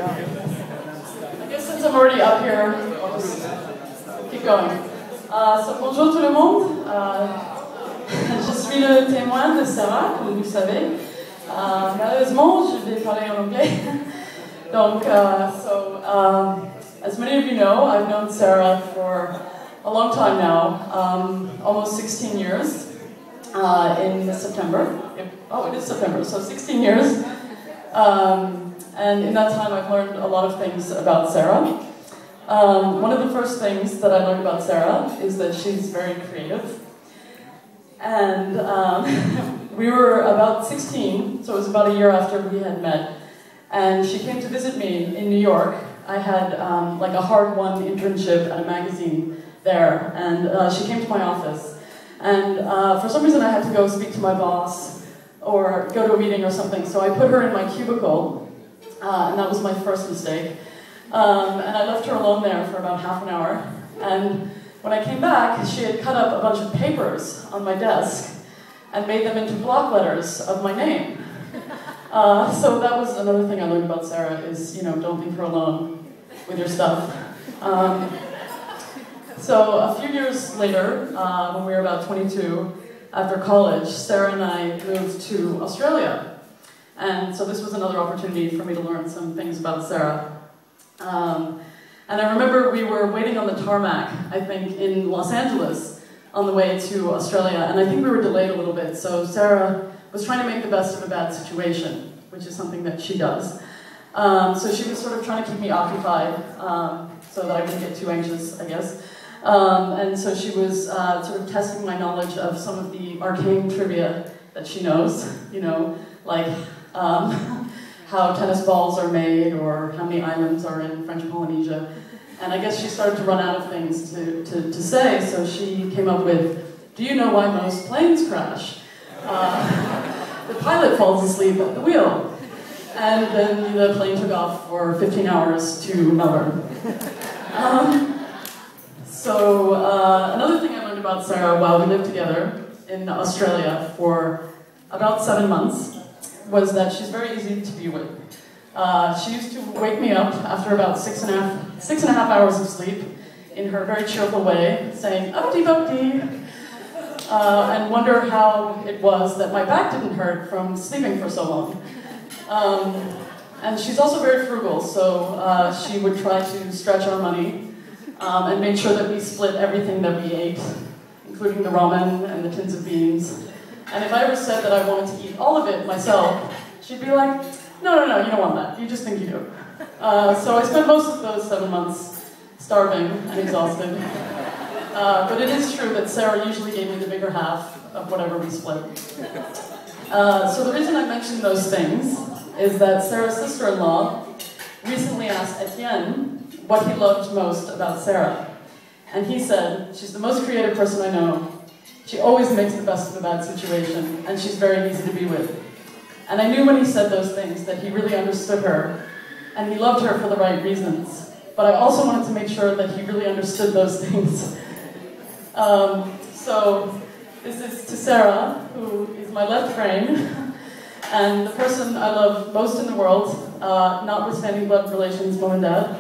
I guess since I'm already up here, I'll just keep going. So bonjour tout le monde. Je suis le témoin de Sarah, comme vous le savez. Malheureusement, je vais parler en anglais. Donc, as many of you know, I've known Sarah for a long time now, almost 16 years in September. Oh, it is September, so 16 years. And in that time, I've learned a lot of things about Sarah. One of the first things that I learned about Sarah is that she's very creative. And we were about 16, so it was about a year after we had met. And she came to visit me in New York. I had like a hard-won internship at a magazine there, and she came to my office. And for some reason, I had to go speak to my boss or go to a meeting or something, so I put her in my cubicle. And that was my first mistake. And I left her alone there for about half an hour. And when I came back, she had cut up a bunch of papers on my desk and made them into block letters of my name. So that was another thing I learned about Sarah is, you know, don't leave her alone with your stuff. So a few years later, when we were about 22, after college, Sarah and I moved to Australia. And so this was another opportunity for me to learn some things about Sarah. And I remember we were waiting on the tarmac, I think, in Los Angeles on the way to Australia, and I think we were delayed a little bit, so Sarah was trying to make the best of a bad situation, which is something that she does. So she was sort of trying to keep me occupied, so that I wouldn't get too anxious, I guess. And so she was sort of testing my knowledge of some of the arcane trivia that she knows, you know, like how tennis balls are made or how many islands are in French Polynesia. And I guess she started to run out of things to say, so she came up with, do you know why most planes crash? The pilot falls asleep at the wheel. And then the plane took off for 15 hours to Melbourne. Another thing I learned about Sarah while we lived together in Australia for about 7 months was that she's very easy to be with. She used to wake me up after about six and a half hours of sleep in her very cheerful way, saying, "Uppity-buppity," and wonder how it was that my back didn't hurt from sleeping for so long. And she's also very frugal, so she would try to stretch our money and make sure that we split everything that we ate, including the ramen and the tins of beans. And if I ever said that I wanted to eat all of it myself, she'd be like, no, you don't want that. You just think you do. So I spent most of those 7 months starving and exhausted. But it is true that Sarah usually gave me the bigger half of whatever we split. So the reason I mention those things is that Sarah's sister-in-law recently asked Etienne what he loved most about Sarah. And he said, she's the most creative person I know. She always makes the best of a bad situation, and she's very easy to be with. And I knew when he said those things that he really understood her, and he loved her for the right reasons. But I also wanted to make sure that he really understood those things. So this is to Sarah, who is my left brain, and the person I love most in the world, notwithstanding blood relations, mom and dad.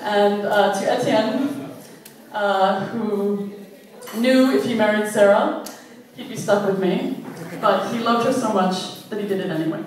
And to Etienne, who knew if he married Sarah, he'd be stuck with me, but he loved her so much that he did it anyway.